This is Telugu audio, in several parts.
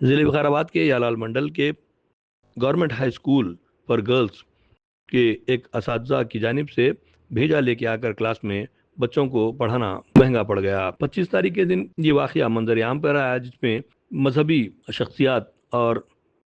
ضلع وقارآباد کے یالال منڈل کے گورنمنٹ ہائی اسکول پر گرلز کے ایک اساتذہ کی جانب سے بھیجا لے کے آ کر کلاس میں بچوں کو پڑھانا مہنگا پڑ گیا۔ 25 تاریخ کے دن یہ واقعہ منظر عام پر آیا، جس میں مذہبی شخصیات اور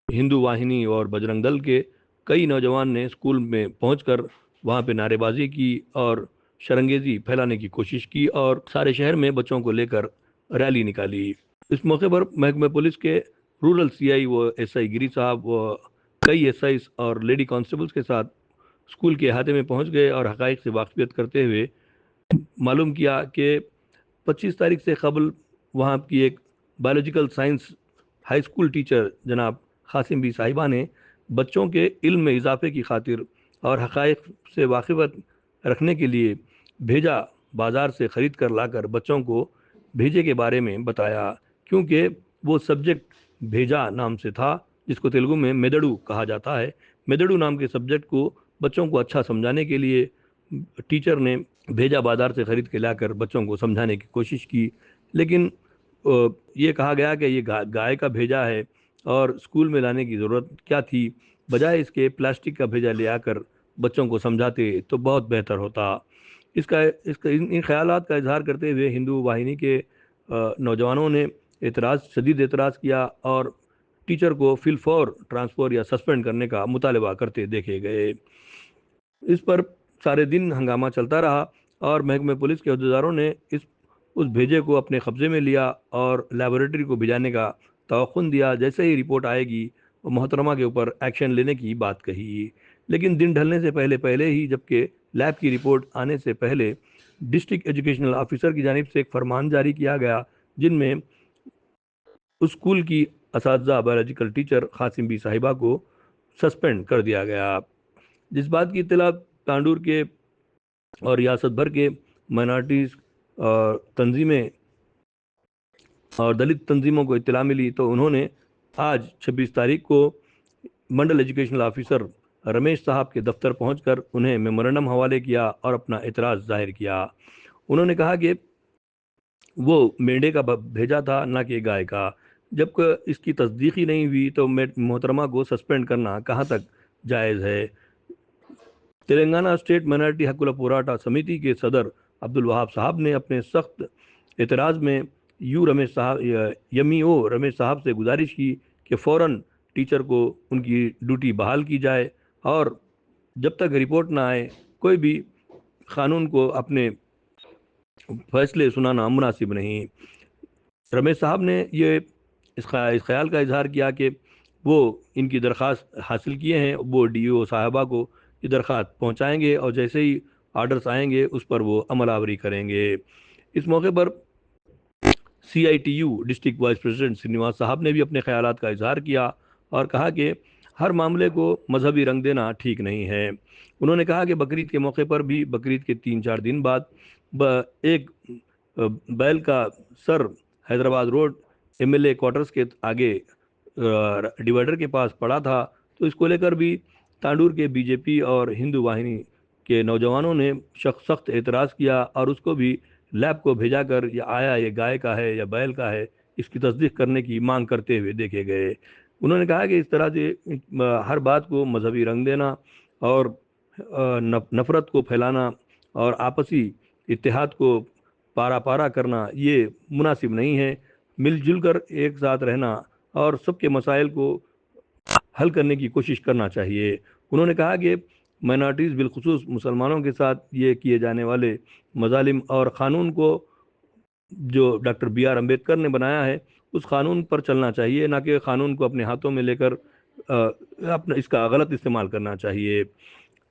ہندو واہنی اور بجرنگ دل کے کئی نوجوان نے اسکول میں پہنچ کر وہاں پہ نعرے بازی کی اور شرنگیزی پھیلانے کی کوشش کی اور سارے شہر میں بچوں کو لے کر ریلی نکالی۔ اس موقع پر محکمہ پولیس کے رورل سی آئی و ایس آئی گری صاحب و کئی ایس آئیز اور لیڈی کانسٹیبلز کے ساتھ اسکول کے احاطے میں پہنچ گئے اور حقائق سے واقفیت کرتے ہوئے معلوم کیا کہ 25 تاریخ سے قبل وہاں کی ایک بایولوجیکل سائنس ہائی اسکول ٹیچر جناب قاسم بی صاحبہ نے بچوں کے علم میں اضافے کی خاطر اور حقائق سے واقفیت رکھنے کے لیے بھیجا بازار سے خرید کر لا کر بچوں کو بھیجے کے بارے میں بتایا، کیونکہ وہ سبجیکٹ بھیجا نام سے تھا، جس کو تیلگو میں میدڑو کہا جاتا ہے۔ میدڑو نام کے سبجیکٹ کو بچوں کو اچھا سمجھانے کے لیے ٹیچر نے بھیجا بازار سے خرید کے لا کر بچوں کو سمجھانے کی کوشش کی، لیکن یہ کہا گیا کہ یہ گائے کا بھیجا ہے اور اسکول میں لانے کی ضرورت کیا تھی، بجائے اس کے پلاسٹک کا بھیجا لے آ کر بچوں کو سمجھاتے تو بہت بہتر ہوتا۔ ان خیالات کا اظہار کرتے ہوئے ہندو واہنی کے نوجوانوں نے شدید اعتراض کیا اور ٹیچر کو فی الفور ٹرانسفر یا سسپینڈ کرنے کا مطالبہ کرتے دیکھے گئے۔ اس پر سارے دن ہنگامہ چلتا رہا اور محکمہ پولیس کے عہدیداروں نے اس بھیجے کو اپنے قبضے میں لیا اور لیبارٹری کو بھیجانے کا توقن دیا۔ جیسے ہی رپورٹ آئے گی وہ محترمہ کے اوپر ایکشن لینے کی بات کہی، لیکن دن ڈھلنے سے پہلے ہی جبکہ لیب کی رپورٹ آنے سے پہلے ڈسٹرکٹ ایجوکیشنل آفیسر کی جانب سے ایک فرمان جاری کیا گیا، جن میں اسکول کی اساتذہ بایولوجیکل ٹیچر قاسم بی صاحبہ کو سسپینڈ کر دیا گیا۔ جس بات کی اطلاع تانڈور کے اور ریاست بھر کے مائنارٹیز تنظیمیں اور دلت تنظیموں کو اطلاع ملی تو انہوں نے آج 26 تاریخ کو منڈل ایجوکیشنل آفیسر رمیش صاحب کے دفتر پہنچ کر انہیں میمورنڈم حوالے کیا اور اپنا اعتراض ظاہر کیا۔ انہوں نے کہا کہ وہ مینڈے کا بھیجا تھا، نہ کہ گائے کا۔ جب کہ اس کی تصدیق ہی نہیں ہوئی تو محترمہ کو سسپینڈ کرنا کہاں تک جائز ہے۔ تلنگانہ اسٹیٹ مائنارٹی حقوق پوراٹا سمیتی کے صدر عبدالوہاب صاحب نے اپنے سخت اعتراض میں رمیش صاحب سے گزارش کی کہ فوراً ٹیچر کو ان کی ڈیوٹی بحال کی جائے اور جب تک رپورٹ نہ آئے کوئی بھی قانون کو اپنے فیصلے سنانا مناسب نہیں۔ رمیش صاحب نے اس خیال کا اظہار کیا کہ وہ ان کی درخواست حاصل کیے ہیں، وہ ڈی او صاحبہ کو یہ درخواست پہنچائیں گے اور جیسے ہی آرڈرز آئیں گے اس پر وہ عمل آوری کریں گے۔ اس موقع پر سی آئی ٹی یو ڈسٹرکٹ وائس پریزیڈنٹ سرینواس صاحب نے بھی اپنے خیالات کا اظہار کیا اور کہا کہ ہر معاملے کو مذہبی رنگ دینا ٹھیک نہیں ہے۔ انہوں نے کہا کہ بقرعید کے موقع پر بھی بقرعید کے 3-4 دن بعد ایک بیل کا سر حیدرآباد روڈ ایم ایل اے کوارٹرز کے آگے ڈیوائیڈر کے پاس پڑا تھا، تو اس کو لے کر بھی تانڈور کے بی جے پی اور ہندو واہنی کے نوجوانوں نے سخت اعتراض کیا اور اس کو بھی لیب کو بھیجا کر یہ گائے کا ہے یا بیل کا ہے اس کی تصدیق کرنے کی مانگ کرتے ہوئے دیکھے گئے۔ انہوں نے کہا کہ اس طرح سے ہر بات کو مذہبی رنگ دینا اور نفرت کو پھیلانا اور آپسی اتحاد کو پارا کرنا یہ مناسب نہیں ہے۔ مل جل کر ایک ساتھ رہنا اور سب کے مسائل کو حل کرنے کی کوشش کرنا چاہیے۔ انہوں نے کہا کہ مائنارٹیز بالخصوص مسلمانوں کے ساتھ یہ کیے جانے والے مظالم اور قانون کو جو ڈاکٹر بی آر امبیڈکر نے بنایا ہے اس قانون پر چلنا چاہیے، نہ کہ قانون کو اپنے ہاتھوں میں لے کر اس کا غلط استعمال کرنا چاہیے۔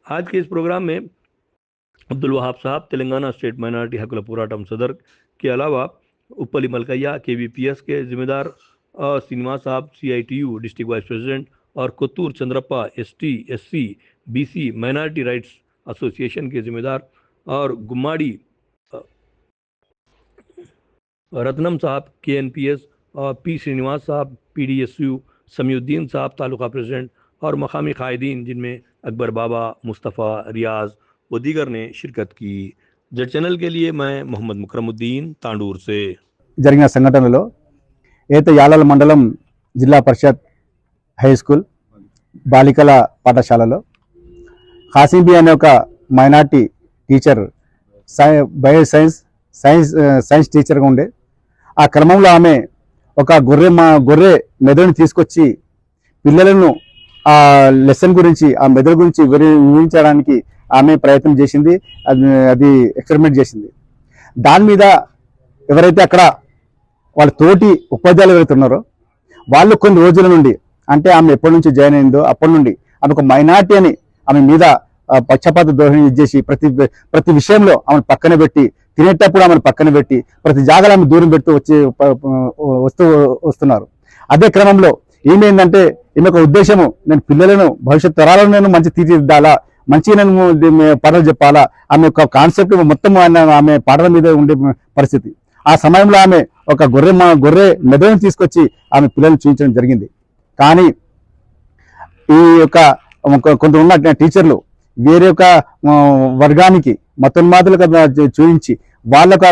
آج کے اس پروگرام میں عبدالوہاب صاحب تلنگانہ اسٹیٹ مائنارٹی حقوق پوراٹم صدر کے علاوہ اپلی ملکیا کے وی پی ایس کے ذمہ دار سرینواس صاحب سی آئی ٹی یو ڈسٹرکٹ وائس پریزیڈنٹ اور کتور چندرپا ایس ٹی ایس سی بی سی مائنارٹی رائٹس ایسوسی ایشن کے ذمہ دار اور گماڑی رتنم صاحب کے این پی ایس اور پی سرینواس صاحب پی ڈی ایس یو، سمیع الدین صاحب تعلقہ پریزیڈنٹ اور مقامی قائدین جن میں اکبر بابا، مصطفیٰ، ریاض و دیگر نے شرکت کی۔ جٹ چینل کے لیے میں محمد مکرم الدین تانڈور سے۔ జరిగిన సంఘటనలో ఏదైతే యాలాల మండలం జిల్లా పరిషత్ హై స్కూల్ బాలికల పాఠశాలలో హాసిబి అనే ఒక మైనార్టీ టీచర్ బయో సైన్స్ టీచర్గా ఉండే. ఆ క్రమంలో ఆమె ఒక గొర్రె మెదడుని తీసుకొచ్చి పిల్లలను ఆ లెసన్ గురించి, ఆ మెదడు గురించి వివరించడానికి ఆమె ప్రయత్నం చేసింది. అది ఎక్స్పెరిమెంట్ చేసింది. దాని మీద ఎవరైతే అక్కడ వాళ్ళ తోటి ఉపాధ్యాయులు ఎవరైతే ఉన్నారో వాళ్ళు కొన్ని రోజుల నుండి, అంటే ఆమె ఎప్పటి నుంచి జాయిన్ అయిందో అప్పటి నుండి ఆమె ఒక మైనార్టీ అని ఆమె మీద పక్షపాత ధోరణి ఇచ్చేసి ప్రతి విషయంలో ఆమెను పక్కన పెట్టి, తినేటప్పుడు ఆమెను పక్కన పెట్టి, ప్రతి జాగాలో ఆమె దూరం పెడుతూ వస్తున్నారు. అదే క్రమంలో ఏమైందంటే ఈమె ఒక ఉద్దేశము, నేను పిల్లలను భవిష్యత్ తరాలను నేను మంచి తీర్చిదిద్దాలా, మంచిగా నేను పాటలు చెప్పాలా, ఆమె యొక్క కాన్సెప్ట్ మొత్తం ఆమె పాటల మీద ఉండే పరిస్థితి. ఆ సమయంలో ఆమె ఒక గొర్రె మెదడుని తీసుకొచ్చి ఆమె పిల్లల్ని చూపించడం జరిగింది. కానీ ఈ యొక్క కొంత ఉన్న టీచర్లు వేరే ఒక వర్గానికి మతోన్మాదులుగా చూపించి వాళ్ళకు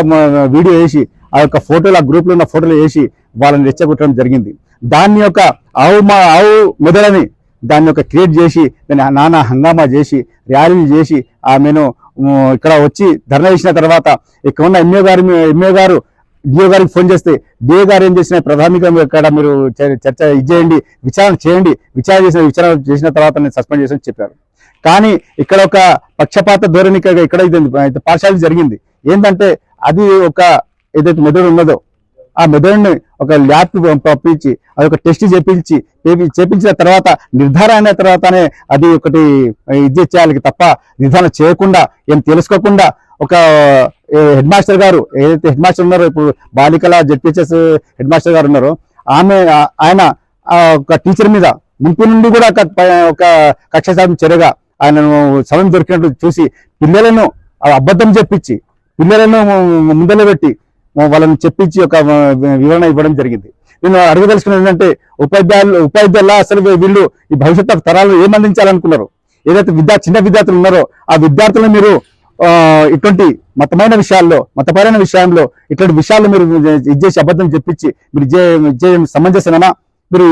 వీడియో వేసి ఆ యొక్క ఫోటోలు, ఆ గ్రూప్లో ఉన్న ఫోటోలు వేసి వాళ్ళని రెచ్చగొట్టడం జరిగింది. దాన్ని యొక్క ఆవు మెదడని దాన్ని ఒక క్రియేట్ చేసి దాన్ని నానా హంగామా చేసి ర్యాలీలు చేసి ఆమెను ఇక్కడ వచ్చి ధర్నా చేసిన తర్వాత ఇక్కడ ఉన్న ఎంఏ గారు డిఓ గారికి ఫోన్ చేస్తే డిఓ గారు ఏం చేసిన, ప్రధానిగా ఇక్కడ మీరు చర్చ చేయండి, విచారణ చేసిన తర్వాత నేను సస్పెండ్ చేసి చెప్పారు. కానీ ఇక్కడ ఒక పక్షపాత ధోరణి ఇక్కడ పాఠశాల జరిగింది. ఏంటంటే అది ఒక ఏదైతే మెదడు ఉన్నదో ఆ మెదడుని ఒక ల్యాబ్ పంపించి అది ఒక టెస్ట్ చేపించిన తర్వాత నిర్ధారణ అయిన తర్వాతనే అది ఒకటి ఇది చేయాలి తప్ప నిర్ధారణ చేయకుండా, ఏం తెలుసుకోకుండా ఒక హెడ్ మాస్టర్ గారు, ఏదైతే హెడ్ మాస్టర్ ఉన్నారో ఇప్పుడు బాలికల జెడ్పీహెచ్ఎస్ హెడ్ మాస్టర్ గారు ఉన్నారో ఆయన ఒక టీచర్ మీద ముందు నుండి కూడా ఒక కక్ష సాధన చర్యగా ఆయనను సమయం దొరికినట్టు చూసి పిల్లలను అబద్ధం చెప్పించి పిల్లలను ముందర పెట్టి వాళ్ళని చెప్పించి ఒక వివరణ ఇవ్వడం జరిగింది. నేను అడగదలుచుకున్నది ఏంటంటే ఉపాధ్యాయుల అసలు వీళ్ళు ఈ భవిష్యత్తు తరాలు ఏం అందించాలనుకున్నారు? ఏదైతే చిన్న విద్యార్థులు ఉన్నారో ఆ విద్యార్థులను మీరు ఇటువంటి మతపరమైన విషయంలో ఇట్లాంటి విషయాలు మీరు ఇచ్చేసి అబద్ధం చెప్పించి మీరు సమంజసమేనా? మీరు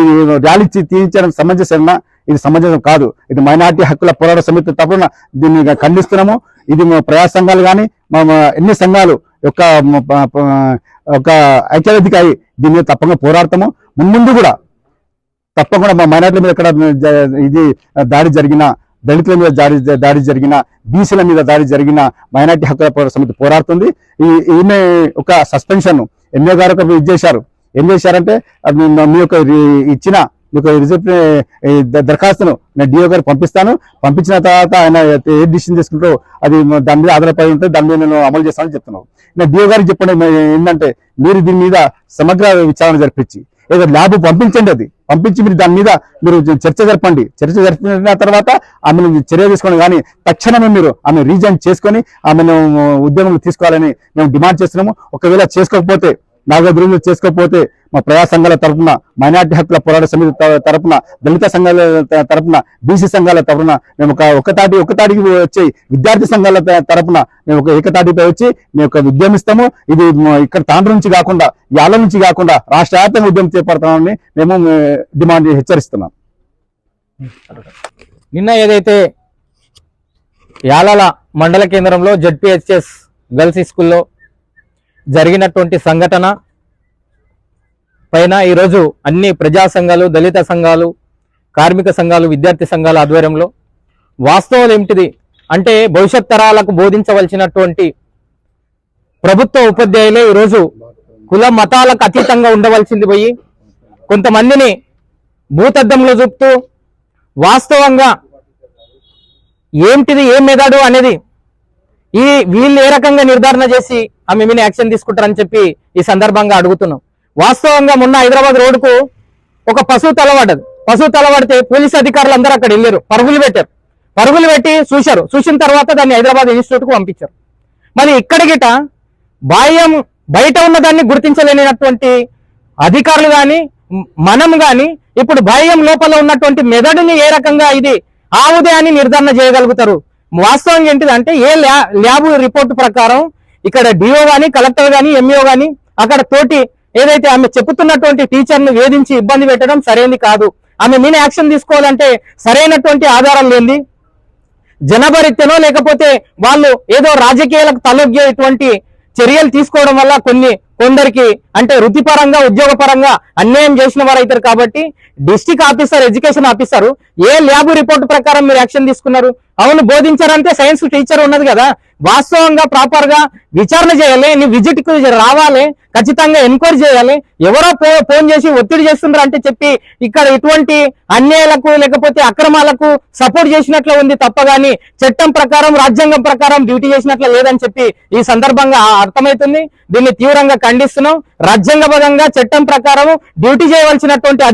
ర్యాలీ తీయించడం సమంజసమేనా? ఇది సమంజసం కాదు. ఇది మైనార్టీ హక్కుల పోరాట సమితి తరపున దీన్ని ఖండిస్తున్నాము. ఇది ప్రజా సంఘాలు కానీ ఎన్ని సంఘాలు ఒక ఐక్యవేదిక అయి దీని మీద తప్పకుండా పోరాడతాము. ముందు కూడా తప్పకుండా మా మైనార్టీల మీద ఎక్కడ ఇది దాడి జరిగినా, దళితుల మీద దాడి జరిగిన, బీసీల మీద దాడి జరిగిన మైనార్టీ హక్కుల పోరాట సమితి పోరాడుతుంది. ఈమె ఒక సస్పెన్షన్ ఎంఏ గారు ఏం చేశారంటే మీ యొక్క ఇచ్చిన మీకు రిజల్ట్ దరఖాస్తును నేను డిఓ గారు పంపించిన తర్వాత ఆయన ఏ డిసిషన్ తీసుకుంటూ అది దాని మీద ఆధారపడి ఉంటే దాని మీద నేను అమలు చేస్తానని చెప్తున్నాను. నేను డిఓ గారికి చెప్పడం ఏంటంటే మీరు దీని మీద సమగ్ర విచారణ జరిపించి ఏదో ల్యాబ్ పంపించండి, అది పంపించి మీరు దాని మీద మీరు చర్చ జరిపిన తర్వాత ఆమెను చర్య తీసుకోండి. కానీ తక్షణమే మీరు ఆమె రీజైన్ చేసుకొని ఆమెను ఉద్యోగంలో తీసుకోవాలని మేము డిమాండ్ చేస్తున్నాము. ఒకవేళ చేసుకోకపోతే, 4 రోజులు చేసుకోకపోతే మా ప్రజా సంఘాల తరఫున, మైనార్టీ హక్కుల పోరాట సమితి తరఫున, దళిత సంఘాల తరఫున, బీసీ సంఘాల తరఫున మేము ఒకతాటికి వచ్చి విద్యార్థి సంఘాల తరఫున మేము ఒక ఏకతాటిపై వచ్చి మేము ఒక ఉద్యమిస్తాము. ఇది ఇక్కడ తాండ్ర నుంచి కాకుండా, యాల నుంచి కాకుండా రాష్ట్ర వ్యాప్తంగా ఉద్యమం చేపడతామని మేము డిమాండ్ హెచ్చరిస్తున్నాం. నిన్న ఏదైతే యాలాల మండల కేంద్రంలో జెడ్పీహెచ్ఎస్ గర్ల్స్ స్కూల్లో జరిగినటువంటి సంఘటన పైన ఈరోజు అన్ని ప్రజా సంఘాలు, దళిత సంఘాలు, కార్మిక సంఘాలు, విద్యార్థి సంఘాల ఆధ్వర్యంలో వాస్తవాలు ఏమిటిది అంటే భవిష్యత్ తరాలకు బోధించవలసినటువంటి ప్రభుత్వ ఉపాధ్యాయులే ఈరోజు కుల మతాలకు అతీతంగా ఉండవలసింది పోయి కొంతమందిని భూతద్దంలో చూపుతూ వాస్తవంగా ఏమిటిది, ఏం మెదడు అనేది వీళ్ళు ఏ రకంగా నిర్ధారణ చేసి ఆమె మీద యాక్షన్ తీసుకుంటారని చెప్పి ఈ సందర్భంగా అడుగుతున్నాం. వాస్తవంగా మొన్న హైదరాబాద్ రోడ్డుకు ఒక పశువు తలబడితే పోలీసు అధికారులు అందరూ అక్కడ వెళ్ళారు, పరుగులు పెట్టి చూసిన తర్వాత దాన్ని హైదరాబాద్ ఇన్స్టిట్యూట్కు పంపించారు. మరి ఇక్కడ గిట బయట ఉన్న దాన్ని గుర్తించలేనటువంటి అధికారులు కానీ మనం కానీ ఇప్పుడు బాహ్యం లోపల ఉన్నటువంటి మెదడుని ఏ రకంగా ఇది ఆవుదే అని నిర్ధారణ చేయగలుగుతారు? వాస్తవం ఏంటిదంటే ఏ ల్యాబ్ రిపోర్ట్ ప్రకారం ఇక్కడ డిఓ కానీ, కలెక్టర్ కానీ, ఎంఈఓ కానీ, అక్కడ తోటి ఏదైతే ఆమె చెబుతున్నటువంటి టీచర్ను వేధించి ఇబ్బంది పెట్టడం సరైనది కాదు. ఆమె మీద యాక్షన్ తీసుకోవాలంటే సరైనటువంటి ఆధారం లేని జనభరిత్యనో లేకపోతే వాళ్ళు ఏదో రాజకీయాలకు తలొగ్గేటువంటి చర్యలు తీసుకోవడం వల్ల కొందరికి అంటే వృత్తిపరంగా ఉద్యోగపరంగా అన్యాయం చేసిన వారు అవుతారు. కాబట్టి డిస్ట్రిక్ట్ ఆఫీసర్ ఎడ్యుకేషన్ ఆఫీసర్ ఏ ల్యాబ్ రిపోర్ట్ ప్రకారం మీరు యాక్షన్ తీసుకున్నారు? అవును బోధించారంటే సైన్స్ టీచర్ ఉన్నది కదా, వాస్తవంగా ప్రాపర్ గా విచారణ చేయాలి, నీ విజిట్ కు రావాలి, ఖచ్చితంగా ఎంక్వైరీ చేయాలి. ఎవరో ఫోన్ చేసి ఒత్తిడి చేస్తున్నారు అంటే చెప్పి ఇక్కడ ఇటువంటి అన్యాయాలకు లేకపోతే అక్రమాలకు సపోర్ట్ చేసినట్లు ఉంది తప్ప గాని చట్టం ప్రకారం రాజ్యాంగం ప్రకారం డ్యూటీ చేసినట్లు లేదని చెప్పి ఈ సందర్భంగా అర్థమవుతుంది. దీన్ని తీవ్రంగా ఖండిస్తున్నాం. రాజ్యాంగబద్ధంగా చట్టం ప్రకారం డ్యూటీ చేయవలసినటువంటి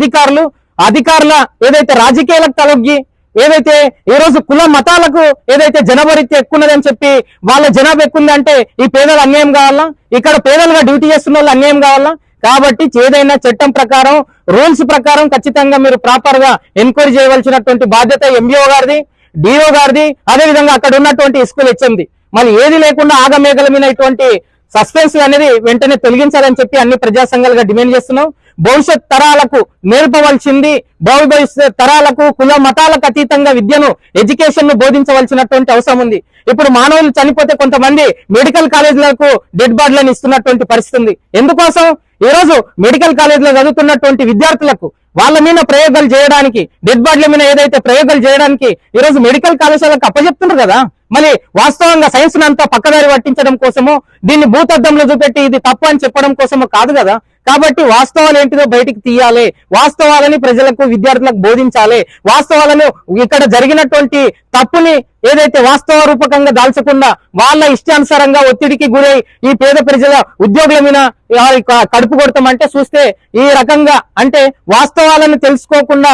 అధికారుల ఏదైతే రాజకీయాలకు తలొగ్గి ఏదైతే ఈ రోజు కుల మతాలకు ఏదైతే జనభరిత్య ఎక్కున్నదని చెప్పి వాళ్ళ జనాభా ఎక్కుందంటే ఈ పేదలు అన్యాయం కావాలా? ఇక్కడ పేదలుగా డ్యూటీ చేస్తున్న వాళ్ళు అన్యాయం కావాలా? కాబట్టి ఏదైనా చట్టం ప్రకారం రూల్స్ ప్రకారం ఖచ్చితంగా మీరు ప్రాపర్ గా ఎంక్వైరీ చేయవలసినటువంటి బాధ్యత ఎంబీఓ గారిది, డిఓ గారిది, అదేవిధంగా అక్కడ ఉన్నటువంటి స్కూల్ హెచ్ఎంది. మళ్ళీ ఏది లేకుండా ఆగమేఘల మీద ఇటువంటి సస్పెన్స్ అనేది వెంటనే తొలగించాలని చెప్పి అన్ని ప్రజా సంఘాలుగా డిమాండ్ చేస్తున్నాం. భవిష్యత్ తరాలకు నేర్పవలసింది, భవిష్యత్ తరాలకు కుల మతాలకు అతీతంగా విద్యను ఎడ్యుకేషన్ ను బోధించవలసినటువంటి అవసరం ఉంది. ఇప్పుడు మానవులు చనిపోతే కొంతమంది మెడికల్ కాలేజీలకు డెడ్ బాడీలను ఇస్తున్నటువంటి పరిస్థితి ఉంది. ఎందుకోసం? ఈ రోజు మెడికల్ కాలేజీలో చదువుతున్నటువంటి విద్యార్థులకు వాళ్ళ మీద ప్రయోగాలు చేయడానికి, డెడ్ బాడీల మీద ఏదైతే ప్రయోగాలు చేయడానికి ఈ రోజు మెడికల్ కళాశాలకు అప్పచెప్తున్నారు కదా, మళ్ళీ వాస్తవంగా సైన్స్ అంతా పక్కదారి పట్టించడం కోసమో దీన్ని భూతద్దంలో చూపెట్టి ఇది తప్పు అని చెప్పడం కోసమో కాదు కదా. కాబట్టి వాస్తవాలు ఏంటిదో బయటికి తీయాలి, వాస్తవాలని ప్రజలకు విద్యార్థులకు బోధించాలి, వాస్తవాలను ఇక్కడ జరిగినటువంటి తప్పుని ఏదైతే వాస్తవ రూపకంగా దాల్చకుండా వాళ్ళ ఇష్టానుసారంగా ఒత్తిడికి గురై ఈ పేద ప్రజల ఉద్యోగుల మీద కడుపు కొడతామంటే చూస్తే ఈ రకంగా అంటే వాస్తవాలను తెలుసుకోకుండా